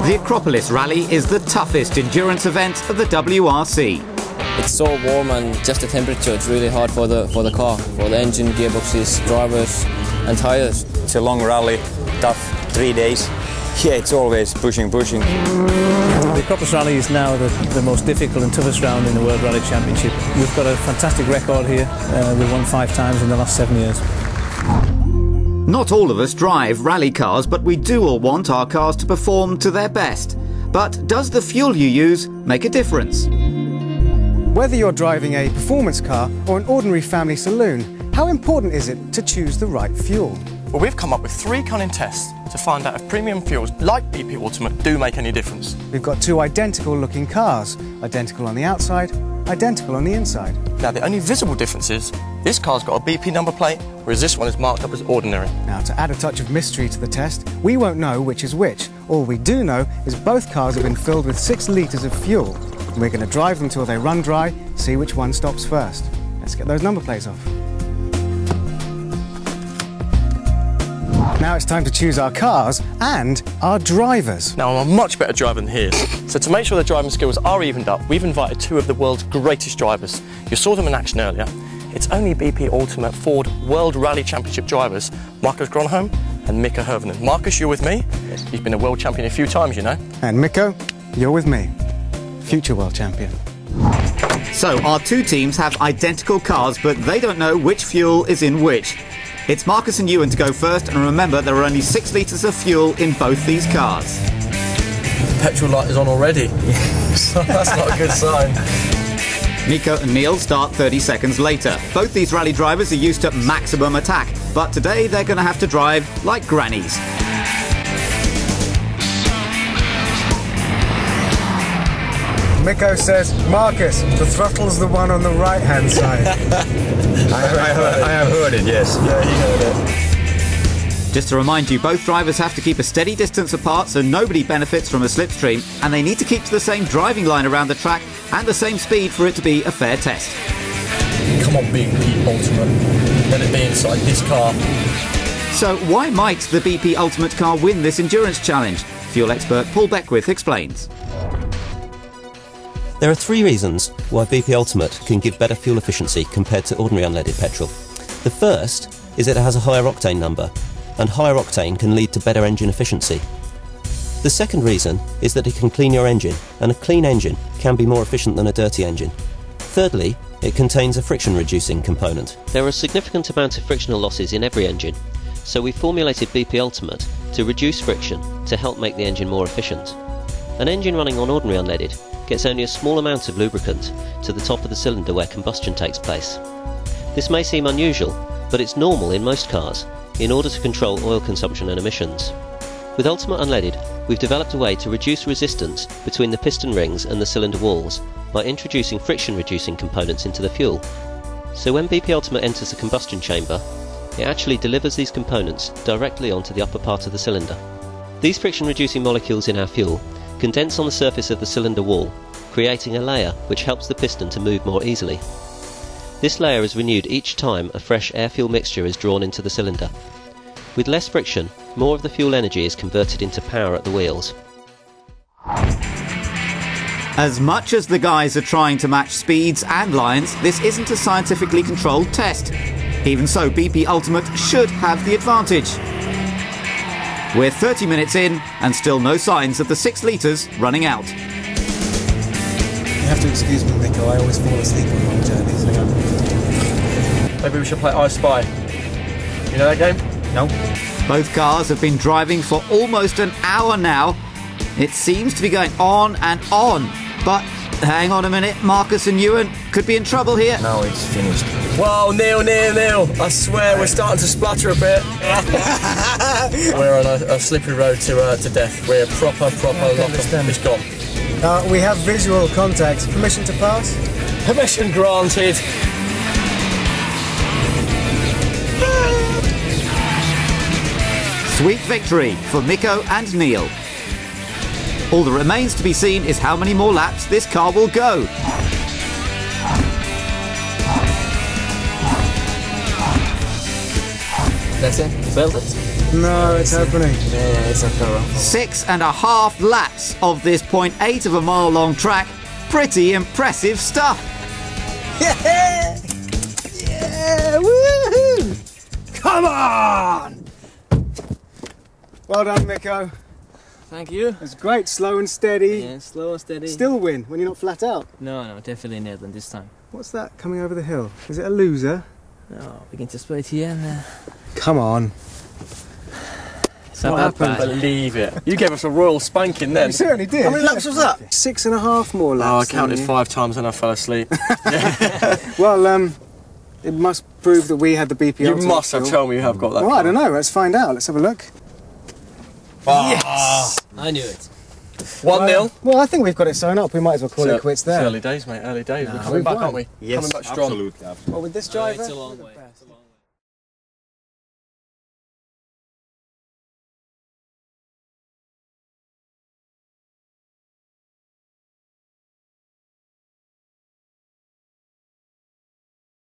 The Acropolis Rally is the toughest endurance event of the WRC. It's so warm and just the temperature, it's really hard for the car, for the engine, gearboxes, drivers and tyres. It's a long rally, tough 3 days. Yeah, it's always pushing. The Acropolis Rally is now the most difficult and toughest round in the World Rally Championship. We've got a fantastic record here. We've won 5 times in the last 7 years. Not all of us drive rally cars, but we do all want our cars to perform to their best. But does the fuel you use make a difference? Whether you're driving a performance car or an ordinary family saloon, how important is it to choose the right fuel? Well, we've come up with 3 cunning tests to find out if premium fuels like BP Ultimate do make any difference. We've got 2 identical looking cars, identical on the outside, identical on the inside. Now, the only visible difference is this car's got a BP number plate, whereas this one is marked up as ordinary. Now, to add a touch of mystery to the test, we won't know which is which. All we do know is both cars have been filled with 6 litres of fuel. And we're going to drive them till they run dry, see which one stops first. Let's get those number plates off. Now it's time to choose our cars and our drivers. Now, I'm a much better driver than he is. So to make sure the driving skills are evened up, we've invited 2 of the world's greatest drivers. You saw them in action earlier. It's only BP Ultimate Ford World Rally Championship drivers, Marcus Gronholm and Mikko Hirvonen. Marcus, you're with me? Yes. You've been a world champion a few times, you know. And Mikko, you're with me. Future world champion. So our 2 teams have identical cars, but they don't know which fuel is in which. It's Marcus and Ewan to go first, and remember there are only 6 litres of fuel in both these cars. The petrol light is on already. So that's not a good sign. Mikko and Neil start 30 seconds later. Both these rally drivers are used to maximum attack, but today they're going to have to drive like grannies. Mikko says, Marcus, the throttle's the one on the right-hand side. I have heard it, yes. Yeah, he heard it. Just to remind you, both drivers have to keep a steady distance apart so nobody benefits from a slipstream, and they need to keep to the same driving line around the track and the same speed for it to be a fair test. Come on, BP Ultimate. Let it be inside this car. So why might the BP Ultimate car win this endurance challenge? Fuel expert Paul Beckwith explains. There are 3 reasons why BP Ultimate can give better fuel efficiency compared to ordinary unleaded petrol. The first is that it has a higher octane number, and higher octane can lead to better engine efficiency. The second reason is that it can clean your engine, and a clean engine can be more efficient than a dirty engine. Thirdly, it contains a friction reducing component. There are a significant amount of frictional losses in every engine, so we formulated BP Ultimate to reduce friction to help make the engine more efficient. An engine running on ordinary unleaded gets only a small amount of lubricant to the top of the cylinder where combustion takes place. This may seem unusual, but it's normal in most cars in order to control oil consumption and emissions. With Ultimate Unleaded, we've developed a way to reduce resistance between the piston rings and the cylinder walls by introducing friction-reducing components into the fuel. So when BP Ultimate enters the combustion chamber, it actually delivers these components directly onto the upper part of the cylinder. These friction-reducing molecules in our fuel condense on the surface of the cylinder wall, creating a layer which helps the piston to move more easily. This layer is renewed each time a fresh air-fuel mixture is drawn into the cylinder. With less friction, more of the fuel energy is converted into power at the wheels. As much as the guys are trying to match speeds and lines, this isn't a scientifically controlled test. Even so, BP Ultimate should have the advantage. We're 30 minutes in and still no signs of the 6 litres running out. You have to excuse me, Mikko, I always fall asleep on long journeys. Maybe we should play I Spy. You know that game? No. Both cars have been driving for almost an hour now. It seems to be going on and on. But hang on a minute, Marcus and Ewan could be in trouble here. Now it's finished. Whoa, Neil. I swear we're starting to splatter a bit. We're on a slippery road to death. We're proper lock up. It's gone. We have visual contact. Permission to pass? Permission granted. Sweet victory for Mikko and Neil. All that remains to be seen is how many more laps this car will go. That's it, build it. No, it's happening. Yeah, it's a cover. 6.5 laps of this 0.8 of a mile long track. Pretty impressive stuff. Yeah! Yeah! Woohoo! Come on! Well done, Mikko. Thank you. It's great, slow and steady. Yeah, slow and steady. Still win when you're not flat out. No, definitely not than this time. What's that coming over the hill? Is it a loser? No, we can just wait here and Come on. it's not What that happened? bad. Believe it. You gave us a royal spanking then. You certainly did. How many laps was that? 6.5 more Oh, I laps. counted than you. 5 times and I fell asleep. Well, it must prove that we had the BP You Ultimate must have fuel. told me you have got that. Well, I don't know. Let's find out. Let's have a look. Yes! I knew it. 1-0. Well, I think we've got it sewn up. We might as well call it quits It's there. early days, mate. Early days. No, We're coming we've back, won. aren't we? Yes, coming back strong. absolutely. Well, with this driver. It's a long way.